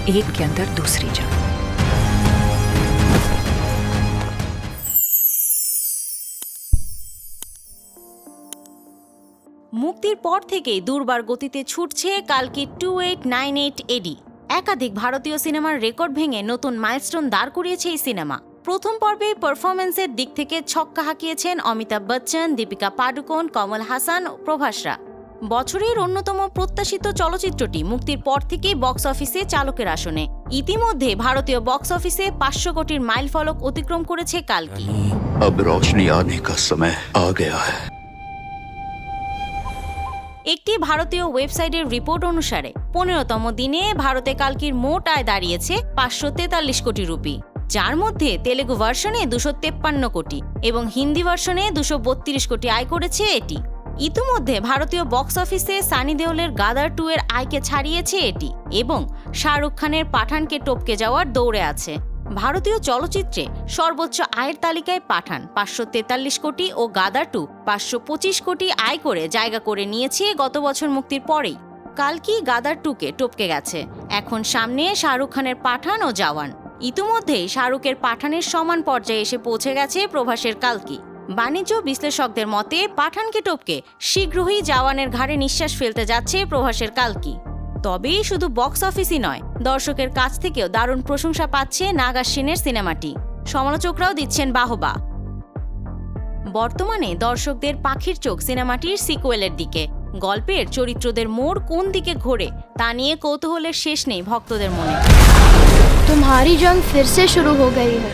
एक के अंदर दूसरी जंग। মুক্তির পর থেকেই দুর্বার গতিতে ছুটছে কালকি 2898 এডি। একাধিক ভারতীয় সিনেমার রেকর্ড ভেঙে নতুন মাইলস্টোন দাঁড় করিয়েছে এই সিনেমা। প্রথম পর্বে পারফরমেন্সের দিক থেকে ছক্কা হাঁকিয়েছেন অমিতাভ বচ্চন, দীপিকা পাডুকোন, কমল হাসান ও প্রভাসরা। বছরের অন্যতম প্রত্যাশিত চলচ্চিত্রটি মুক্তির পর থেকেই বক্স অফিসে চালকের আসনে। ইতিমধ্যে ভারতীয় বক্স অফিসে 500 কোটির মাইলফলক অতিক্রম করেছে কালকি। अब रोशनी आने का समय आ गया है। একটি ভারতীয় ওয়েবসাইটের রিপোর্ট অনুসারে 15তম দিনে ভারতে কালকির মোট আয় দাঁড়িয়েছে 543 কোটি রুপি, যার মধ্যে তেলেগু ভার্সনে 253 কোটি এবং হিন্দি ভার্সনে 232 কোটি আয় করেছে এটি। ইতিমধ্যে ভারতীয় বক্স অফিসে সানি দেওলের গাদার 2 এর আয়কে ছাড়িয়েছে এটি এবং শাহরুখ খানের পাঠানকে টপকে যাওয়ার দৌড়ে আছে। ভারতীয় চলচ্চিত্রে সর্বোচ্চ আয়ের তালিকায় পাঠান 543 কোটি ও গাদার 2 525 কোটি আয় করে জায়গা করে নিয়েছে গত বছর মুক্তির পরেই। কালকি গাদার 2কে টপকে গেছে। এখন সামনে শাহরুখ খানের পাঠান ও জওয়ান। ইতিমধ্যেই শাহরুখের পাঠানের সমান পর্যায়ে এসে পৌঁছে গেছে প্রভাসের কালকি। বাণিজ্য বিশ্লেষকদের মতে পাঠানকে টপকে শীঘ্রই জওয়ানের ঘাড়ে নিঃশ্বাস ফেলতে যাচ্ছে প্রভাসের কালকি। তবে শুধু বক্স অফিসই নয়, দর্শকের কাছ থেকেও দারুণ প্রশংসা পাচ্ছে নাগ অশ্বিনের সিনেমাটি। সমালোচকরাও দিচ্ছেন বাহবা। বর্তমানে দর্শকদের পাখির চোখ সিনেমাটির সিকুয়েলের দিকে। গল্পের চরিত্রদের মোড় কোন দিকে ঘোরে তা নিয়ে কৌতূহলের শেষ নেই ভক্তদের মনে। तुम्हारी जंग फिर से शुरू हो गई है।